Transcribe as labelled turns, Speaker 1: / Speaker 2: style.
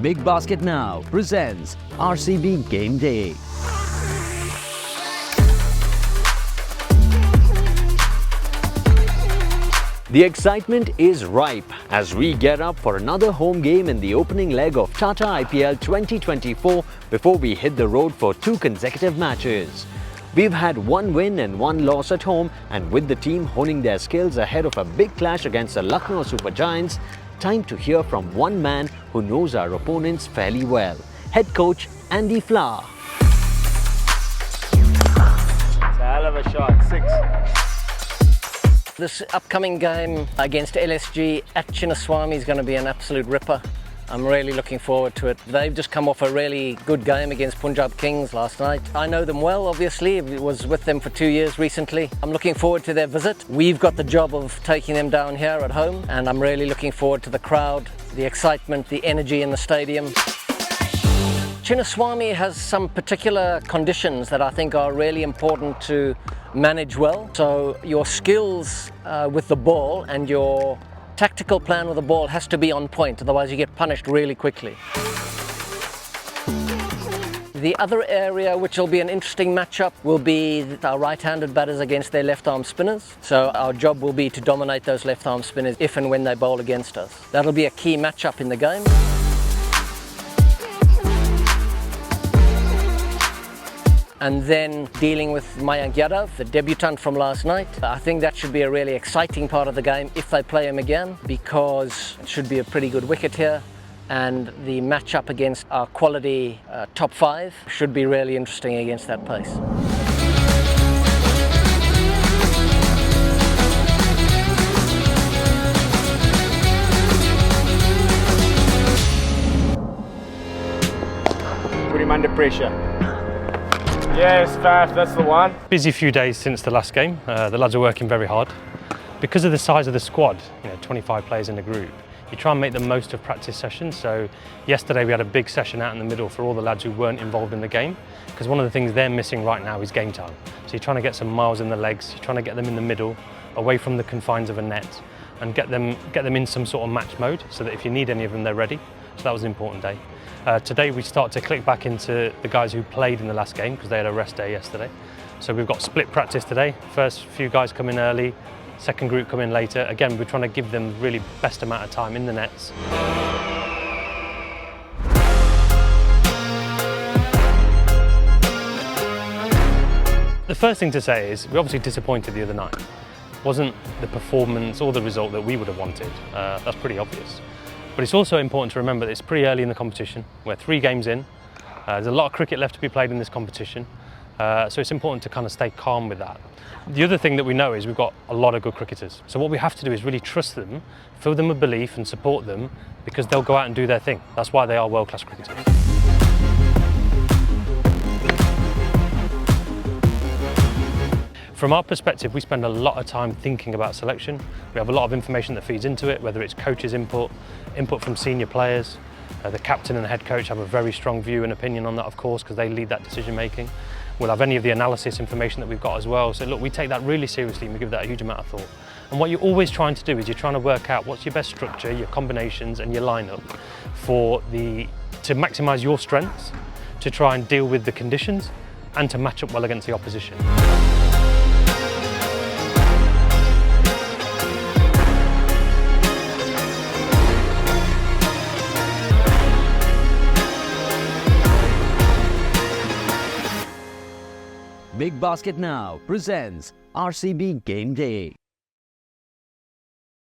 Speaker 1: Big Basket Now presents RCB Game Day. The excitement is ripe as we get up for another home game in the opening leg of Tata IPL 2024 before we hit the road for 2 consecutive matches. We've had 1 win and 1 loss at home, and with the team honing their skills ahead of a big clash against the Lucknow Super Giants, time to hear from one man who knows our opponents fairly well, head coach Andy Flower.
Speaker 2: It's a hell of a shot, 6.
Speaker 3: This upcoming game against LSG at Chinnaswamy is going to be an absolute ripper. I'm really looking forward to it. They've just come off a really good game against Punjab Kings last night. I know them well, obviously. I was with them for 2 years recently. I'm looking forward to their visit. We've got the job of taking them down here at home, and I'm really looking forward to the crowd, the excitement, the energy in the stadium. Chinnaswamy has some particular conditions that I think are really important to manage well. So your skills with the ball and your tactical plan with the ball has to be on point, otherwise you get punished really quickly. The other area which will be an interesting matchup will be our right-handed batters against their left-arm spinners. So our job will be to dominate those left-arm spinners if and when they bowl against us. That'll be a key matchup in the game. And then dealing with Mayank Yadav, the debutant from last night. I think that should be a really exciting part of the game if they play him again, because it should be a pretty good wicket here. And the matchup against our quality top 5 should be really interesting against that pace.
Speaker 2: Put him under pressure. Yes, Faf, that's the one.
Speaker 4: Busy few days since the last game. The lads are working very hard. Because of the size of the squad, 25 players in the group, you try and make the most of practice sessions. So yesterday we had a big session out in the middle for all the lads who weren't involved in the game, because one of the things they're missing right now is game time. So you're trying to get some miles in the legs, you're trying to get them in the middle, away from the confines of a net, and get them in some sort of match mode, so that if you need any of them, they're ready. So that was an important day. Today we start to click back into the guys who played in the last game, because they had a rest day yesterday. So we've got split practice today. First few guys come in early, second group come in later. Again, we're trying to give them really best amount of time in the nets. The first thing to say is we're obviously disappointed the other night. Wasn't the performance or the result that we would have wanted. That's pretty obvious. But it's also important to remember that it's pretty early in the competition. We're 3 games in. There's a lot of cricket left to be played in this competition. So it's important to kind of stay calm with that. The other thing that we know is we've got a lot of good cricketers. So what we have to do is really trust them, fill them with belief and support them, because they'll go out and do their thing. That's why they are world-class cricketers. From our perspective, we spend a lot of time thinking about selection. We have a lot of information that feeds into it, whether it's coaches' input from senior players. The captain and the head coach have a very strong view and opinion on that, of course, because they lead that decision making. We'll have any of the analysis information that we've got as well. So look, we take that really seriously and we give that a huge amount of thought. And what you're always trying to do is you're trying to work out what's your best structure, your combinations and your lineup to maximise your strengths, to try and deal with the conditions and to match up well against the opposition.
Speaker 1: Big Basket Now presents RCB Game Day.